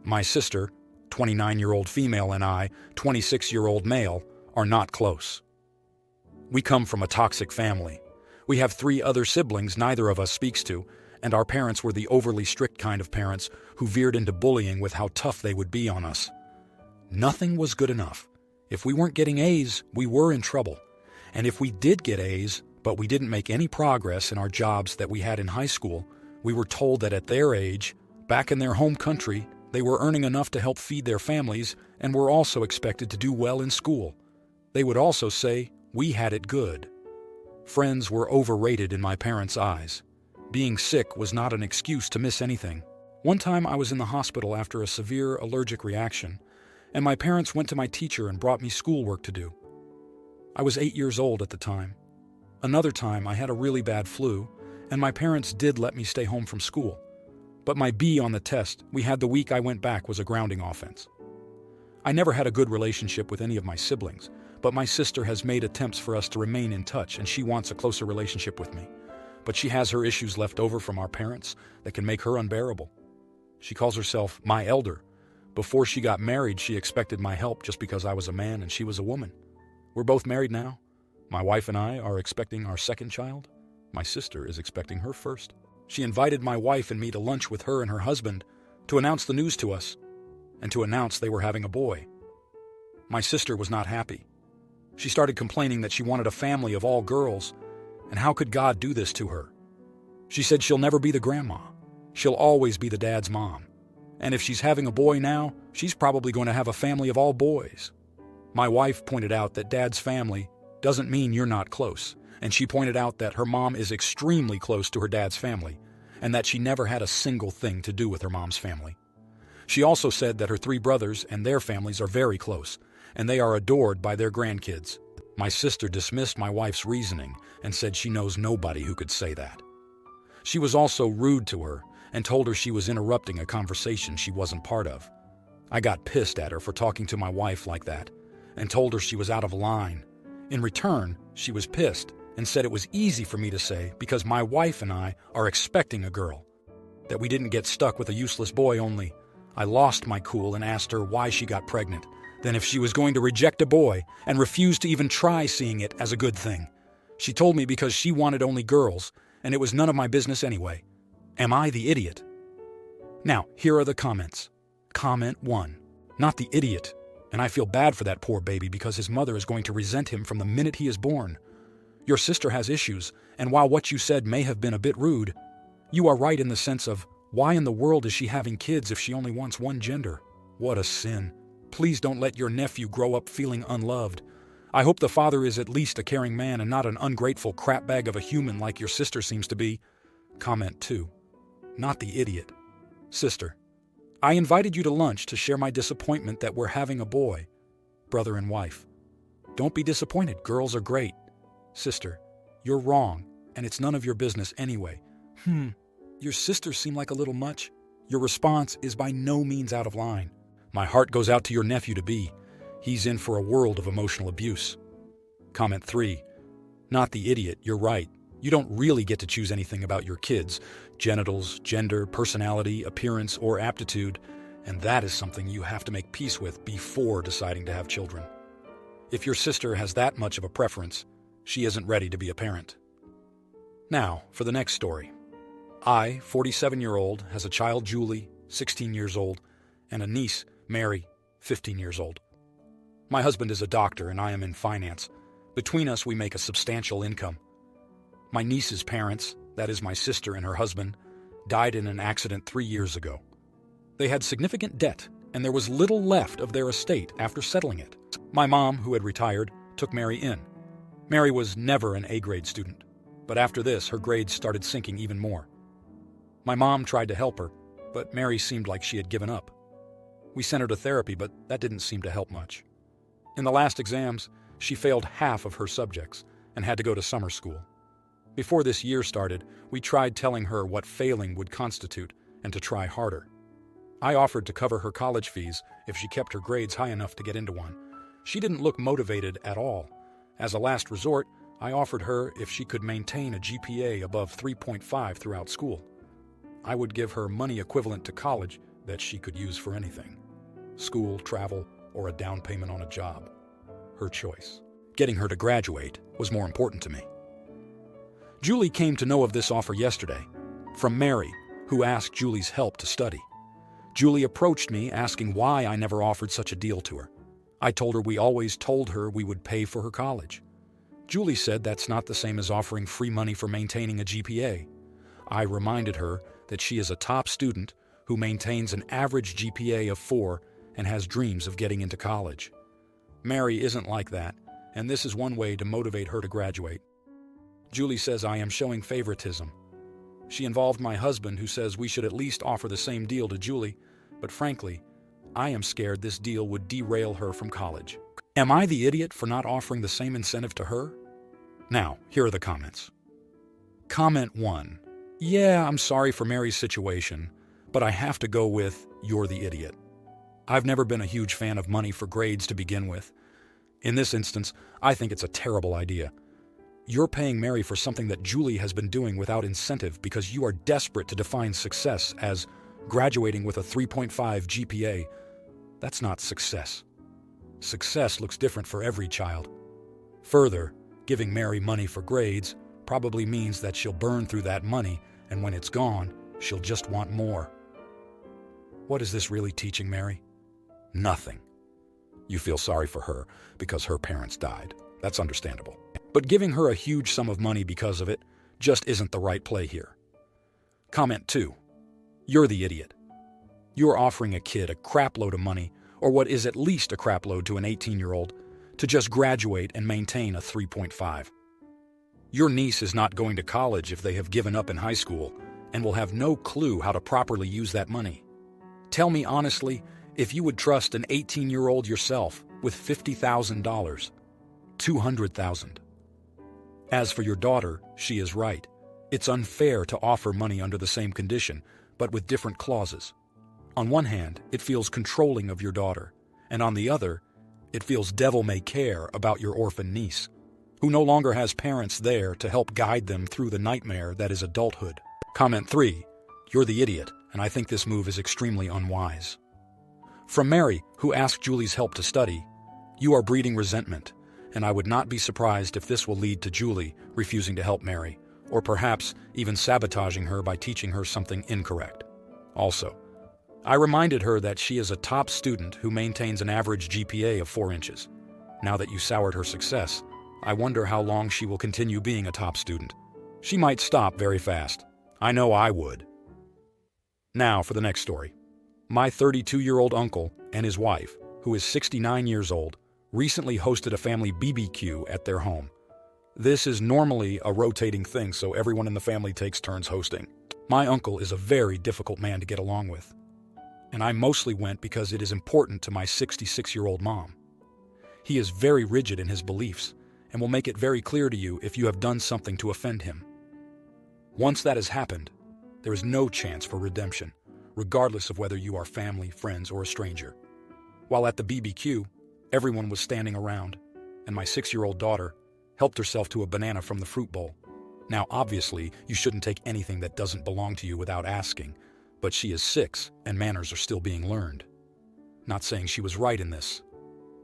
My sister, 29-year-old female, and I, 26-year-old male, are not close. We come from a toxic family. We have 3 other siblings neither of us speaks to, and our parents were the overly strict kind of parents who veered into bullying with how tough they would be on us. Nothing was good enough. If we weren't getting A's, we were in trouble. And if we did get A's, but we didn't make any progress in our jobs that we had in high school, we were told that at their age, back in their home country, they were earning enough to help feed their families and were also expected to do well in school. They would also say we had it good. Friends were overrated in my parents' eyes. Being sick was not an excuse to miss anything. One time I was in the hospital after a severe allergic reaction, and my parents went to my teacher and brought me schoolwork to do. I was 8 years old at the time. Another time I had a really bad flu, and my parents did let me stay home from school. But my B on the test we had the week I went back was a grounding offense. I never had a good relationship with any of my siblings, but my sister has made attempts for us to remain in touch, and she wants a closer relationship with me. But she has her issues left over from our parents that can make her unbearable. She calls herself my elder. Before she got married, she expected my help just because I was a man and she was a woman. We're both married now. My wife and I are expecting our second child. My sister is expecting her first. She invited my wife and me to lunch with her and her husband to announce the news to us and to announce they were having a boy. My sister was not happy. She started complaining that she wanted a family of all girls, and how could God do this to her? She said she'll never be the grandma. She'll always be the dad's mom. And if she's having a boy now, she's probably going to have a family of all boys. My wife pointed out that dad's family doesn't mean you're not close, and she pointed out that her mom is extremely close to her dad's family, and that she never had a single thing to do with her mom's family. She also said that her 3 brothers and their families are very close, and they are adored by their grandkids. My sister dismissed my wife's reasoning and said she knows nobody who could say that. She was also rude to her and told her she was interrupting a conversation she wasn't part of. I got pissed at her for talking to my wife like that and told her she was out of line. In return, she was pissed and said it was easy for me to say because my wife and I are expecting a girl, that we didn't get stuck with a useless boy only. I lost my cool and asked her why she got pregnant, then if she was going to reject a boy and refuse to even try seeing it as a good thing. She told me because she wanted only girls, and it was none of my business anyway. Am I the idiot? Now, here are the comments. Comment 1. Not the idiot. And I feel bad for that poor baby because his mother is going to resent him from the minute he is born. Your sister has issues, and while what you said may have been a bit rude, you are right in the sense of, why in the world is she having kids if she only wants one gender? What a sin. Please don't let your nephew grow up feeling unloved. I hope the father is at least a caring man and not an ungrateful crapbag of a human like your sister seems to be. Comment 2. Not the idiot. Sister, I invited you to lunch to share my disappointment that we're having a boy. Brother and wife. Don't be disappointed, girls are great. Sister, you're wrong, and it's none of your business anyway. Your sister seemed like a little much. Your response is by no means out of line. My heart goes out to your nephew-to-be. He's in for a world of emotional abuse. Comment 3. Not the idiot, you're right. You don't really get to choose anything about your kids, genitals, gender, personality, appearance, or aptitude, and that is something you have to make peace with before deciding to have children. If your sister has that much of a preference, she isn't ready to be a parent. Now, for the next story. I, 47-year-old, has a child, Julie, 16 years old, and a niece, Mary, 15 years old. My husband is a doctor and I am in finance. Between us, we make a substantial income. My niece's parents, that is my sister and her husband, died in an accident 3 years ago. They had significant debt, and there was little left of their estate after settling it. My mom, who had retired, took Mary in. Mary was never an A-grade student, but after this, her grades started sinking even more. My mom tried to help her, but Mary seemed like she had given up. We sent her to therapy, but that didn't seem to help much. In the last exams, she failed half of her subjects and had to go to summer school. Before this year started, we tried telling her what failing would constitute and to try harder. I offered to cover her college fees if she kept her grades high enough to get into one. She didn't look motivated at all. As a last resort, I offered her if she could maintain a GPA above 3.5 throughout school. I would give her money equivalent to college, that she could use for anything: school, travel, or a down payment on a job. Her choice. Getting her to graduate was more important to me. Julie came to know of this offer yesterday, from Mary, who asked Julie's help to study. Julie approached me asking why I never offered such a deal to her. I told her we always told her we would pay for her college. Julie said that's not the same as offering free money for maintaining a GPA. I reminded her that she is a top student who maintains an average GPA of 4 and has dreams of getting into college. Mary isn't like that, and this is one way to motivate her to graduate. Julie says I am showing favoritism. She involved my husband, who says we should at least offer the same deal to Julie, but frankly, I am scared this deal would derail her from college. Am I the idiot for not offering the same incentive to her? Now, here are the comments. Comment 1. Yeah, I'm sorry for Mary's situation, but I have to go with, you're the idiot. I've never been a huge fan of money for grades to begin with. In this instance, I think it's a terrible idea. You're paying Mary for something that Julie has been doing without incentive because you are desperate to define success as graduating with a 3.5 GPA. That's not success. Success looks different for every child. Further, giving Mary money for grades probably means that she'll burn through that money, and when it's gone, she'll just want more. What is this really teaching Mary? Nothing. You feel sorry for her because her parents died. That's understandable. But giving her a huge sum of money because of it just isn't the right play here. Comment 2. You're the idiot. You're offering a kid a crapload of money, or what is at least a crapload to an 18-year-old, to just graduate and maintain a 3.5. Your niece is not going to college if they have given up in high school and will have no clue how to properly use that money. Tell me honestly if you would trust an 18-year-old yourself with $50,000, $200,000. As for your daughter, she is right. It's unfair to offer money under the same condition, but with different clauses. On one hand, it feels controlling of your daughter, and on the other, it feels devil-may-care about your orphan niece, who no longer has parents there to help guide them through the nightmare that is adulthood. Comment 3. You're the idiot, and I think this move is extremely unwise. From Mary, who asked Julie's help to study, you are breeding resentment, and I would not be surprised if this will lead to Julie refusing to help Mary, or perhaps even sabotaging her by teaching her something incorrect. Also, I reminded her that she is a top student who maintains an average GPA of 4 inches. Now that you soured her success, I wonder how long she will continue being a top student. She might stop very fast. I know I would. Now for the next story. My 32-year-old uncle and his wife, who is 69 years old, recently hosted a family BBQ at their home. This is normally a rotating thing, so everyone in the family takes turns hosting. My uncle is a very difficult man to get along with, and I mostly went because it is important to my 66-year-old mom. He is very rigid in his beliefs and will make it very clear to you if you have done something to offend him. Once that has happened, there is no chance for redemption, regardless of whether you are family, friends, or a stranger. While at the BBQ, everyone was standing around, and my 6-year-old daughter helped herself to a banana from the fruit bowl. Now, obviously, you shouldn't take anything that doesn't belong to you without asking, but she is 6, and manners are still being learned. Not saying she was right in this.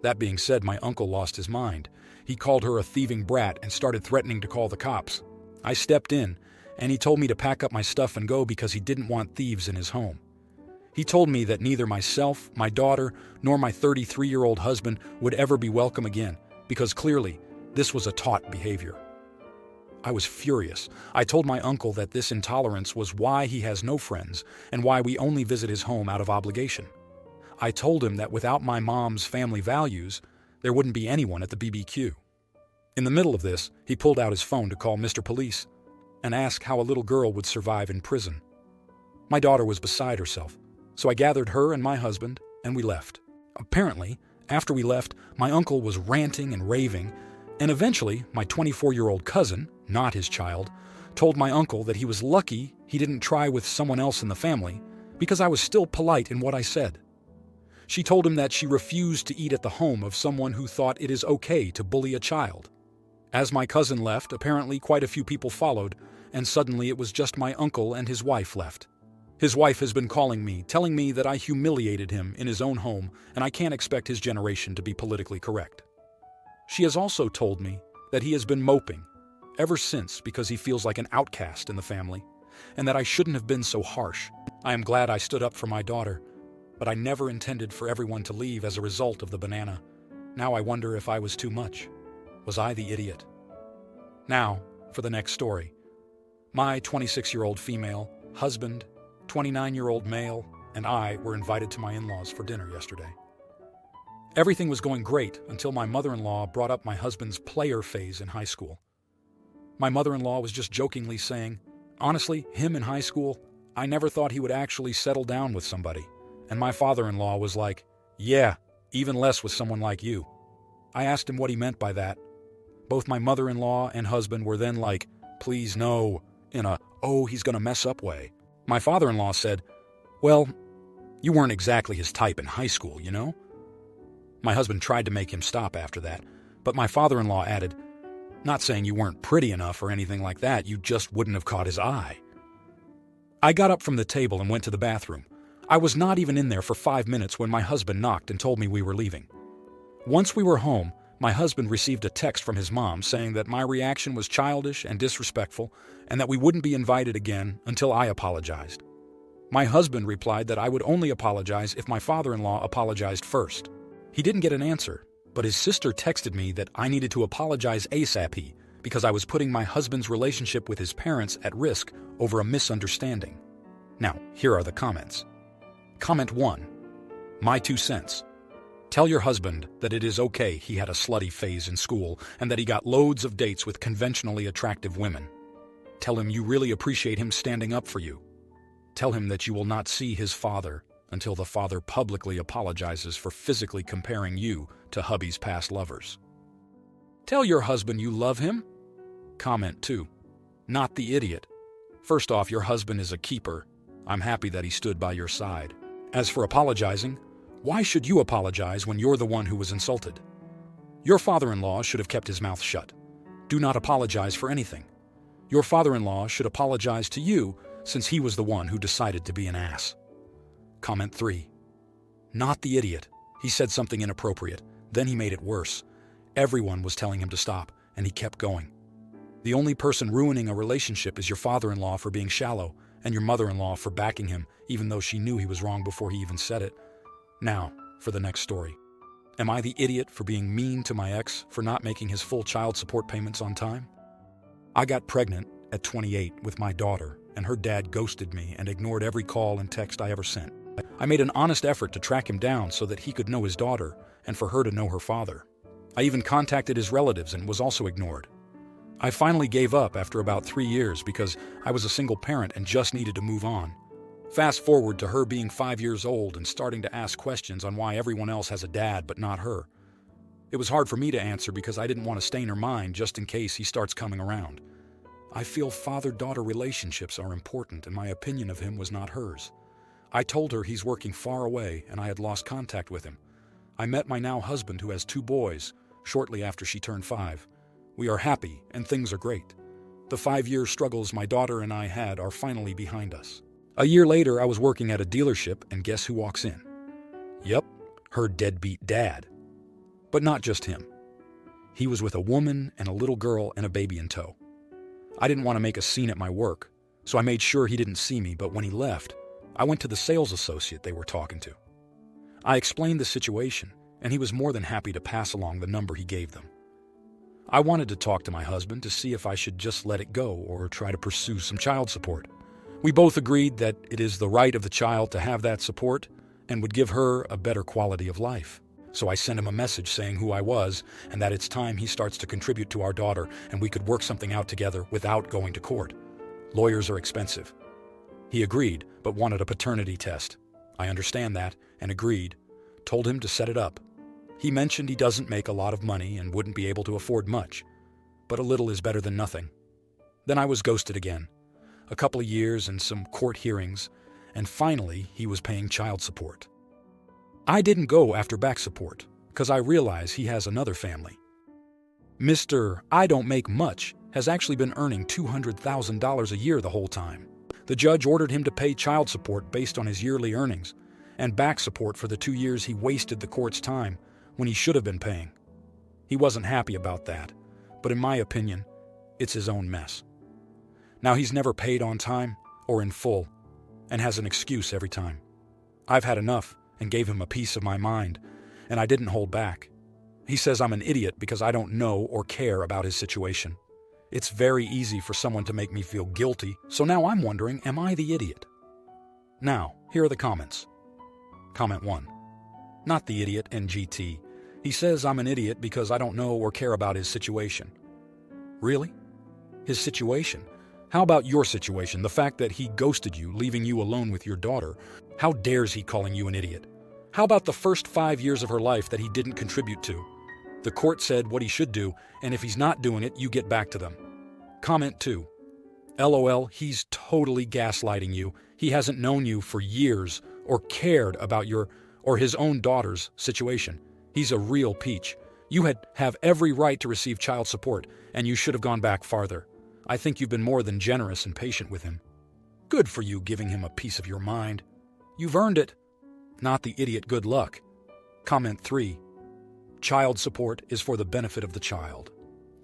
That being said, my uncle lost his mind. He called her a thieving brat and started threatening to call the cops. I stepped in, and he told me to pack up my stuff and go because he didn't want thieves in his home. He told me that neither myself, my daughter, nor my 33-year-old husband would ever be welcome again, because clearly, this was a taught behavior. I was furious. I told my uncle that this intolerance was why he has no friends and why we only visit his home out of obligation. I told him that without my mom's family values, there wouldn't be anyone at the BBQ. In the middle of this, he pulled out his phone to call Mr. Police and ask how a little girl would survive in prison. My daughter was beside herself, so I gathered her and my husband, and we left. Apparently, after we left, my uncle was ranting and raving, and eventually, my 24-year-old cousin, not his child, told my uncle that he was lucky he didn't try with someone else in the family because I was still polite in what I said. She told him that she refused to eat at the home of someone who thought it is okay to bully a child. As my cousin left, apparently quite a few people followed, and suddenly it was just my uncle and his wife left. His wife has been calling me, telling me that I humiliated him in his own home and I can't expect his generation to be politically correct. She has also told me that he has been moping ever since because he feels like an outcast in the family and that I shouldn't have been so harsh. I am glad I stood up for my daughter, but I never intended for everyone to leave as a result of the banana. Now I wonder if I was too much. Was I the idiot? Now, for the next story. My 26-year-old female, husband, 29-year-old male, and I were invited to my in-laws for dinner yesterday. Everything was going great until my mother-in-law brought up my husband's player phase in high school. My mother-in-law was just jokingly saying, honestly, him in high school, I never thought he would actually settle down with somebody. And my father-in-law was like, yeah, even less with someone like you. I asked him what he meant by that. Both my mother-in-law and husband were then like, please no, in a, oh, he's gonna mess up way. My father-in-law said, well, you weren't exactly his type in high school, you know? My husband tried to make him stop after that, but my father-in-law added, not saying you weren't pretty enough or anything like that, you just wouldn't have caught his eye. I got up from the table and went to the bathroom. I was not even in there for 5 minutes when my husband knocked and told me we were leaving. Once we were home, my husband received a text from his mom saying that my reaction was childish and disrespectful and that we wouldn't be invited again until I apologized. My husband replied that I would only apologize if my father-in-law apologized first. He didn't get an answer, but his sister texted me that I needed to apologize ASAP because I was putting my husband's relationship with his parents at risk over a misunderstanding. Now, here are the comments. Comment 1. My 2 cents. Tell your husband that it is okay he had a slutty phase in school and that he got loads of dates with conventionally attractive women. Tell him you really appreciate him standing up for you. Tell him that you will not see his father until the father publicly apologizes for physically comparing you to hubby's past lovers. Tell your husband you love him. Comment 2. Not the idiot. First off, your husband is a keeper. I'm happy that he stood by your side. As for apologizing, why should you apologize when you're the one who was insulted? Your father-in-law should have kept his mouth shut. Do not apologize for anything. Your father-in-law should apologize to you since he was the one who decided to be an ass. Comment 3. Not the idiot. He said something inappropriate. Then he made it worse. Everyone was telling him to stop, and he kept going. The only person ruining a relationship is your father-in-law for being shallow, and your mother-in-law for backing him, even though she knew he was wrong before he even said it. Now, for the next story. Am I the idiot for being mean to my ex for not making his full child support payments on time? I got pregnant at 28 with my daughter, and her dad ghosted me and ignored every call and text I ever sent. I made an honest effort to track him down so that he could know his daughter and for her to know her father. I even contacted his relatives and was also ignored. I finally gave up after about 3 years because I was a single parent and just needed to move on. Fast forward to her being 5 years old and starting to ask questions on why everyone else has a dad but not her. It was hard for me to answer because I didn't want to stain her mind just in case he starts coming around. I feel father-daughter relationships are important and my opinion of him was not hers. I told her he's working far away and I had lost contact with him. I met my now husband who has 2 boys shortly after she turned 5. We are happy and things are great. The 5-year struggles my daughter and I had are finally behind us. A year later, I was working at a dealership, and guess who walks in? Yep, her deadbeat dad. But not just him. He was with a woman and a little girl and a baby in tow. I didn't want to make a scene at my work, so I made sure he didn't see me, but when he left, I went to the sales associate they were talking to. I explained the situation, and he was more than happy to pass along the number he gave them. I wanted to talk to my husband to see if I should just let it go or try to pursue some child support. We both agreed that it is the right of the child to have that support and would give her a better quality of life. So I sent him a message saying who I was and that it's time he starts to contribute to our daughter and we could work something out together without going to court. Lawyers are expensive. He agreed, but wanted a paternity test. I understand that and agreed, told him to set it up. He mentioned he doesn't make a lot of money and wouldn't be able to afford much, but a little is better than nothing. Then I was ghosted again. A couple of years and some court hearings, and finally he was paying child support. I didn't go after back support, because I realize he has another family. Mr. I don't make much has actually been earning $200,000 a year the whole time. The judge ordered him to pay child support based on his yearly earnings and back support for the 2 years he wasted the court's time when he should have been paying. He wasn't happy about that, but in my opinion, it's his own mess. Now he's never paid on time or in full and has an excuse every time. I've had enough and gave him a piece of my mind, and I didn't hold back. He says I'm an idiot because I don't know or care about his situation. It's very easy for someone to make me feel guilty, so now I'm wondering, am I the idiot? Now, here are the comments. Comment 1. Not the idiot, NGT. He says I'm an idiot because I don't know or care about his situation. Really? His situation? How about your situation, the fact that he ghosted you, leaving you alone with your daughter? How dares he calling you an idiot? How about the first 5 years of her life that he didn't contribute to? The court said what he should do, and if he's not doing it, you get back to them. Comment 2. LOL, he's totally gaslighting you. He hasn't known you for years or cared about your or his own daughter's situation. He's a real peach. You have every right to receive child support, and you should have gone back farther. I think you've been more than generous and patient with him. Good for you giving him a piece of your mind. You've earned it. Not the idiot good luck. Comment 3. Child support is for the benefit of the child.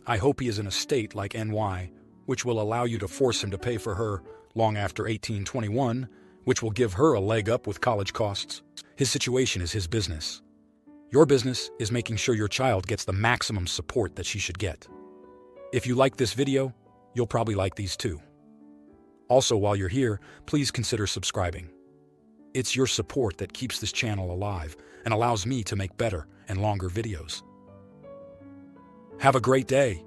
I hope he is in a state like NY, which will allow you to force him to pay for her long after 1821, which will give her a leg up with college costs. His situation is his business. Your business is making sure your child gets the maximum support that she should get. If you like this video, you'll probably like these too. Also, while you're here, please consider subscribing. It's your support that keeps this channel alive and allows me to make better and longer videos. Have a great day.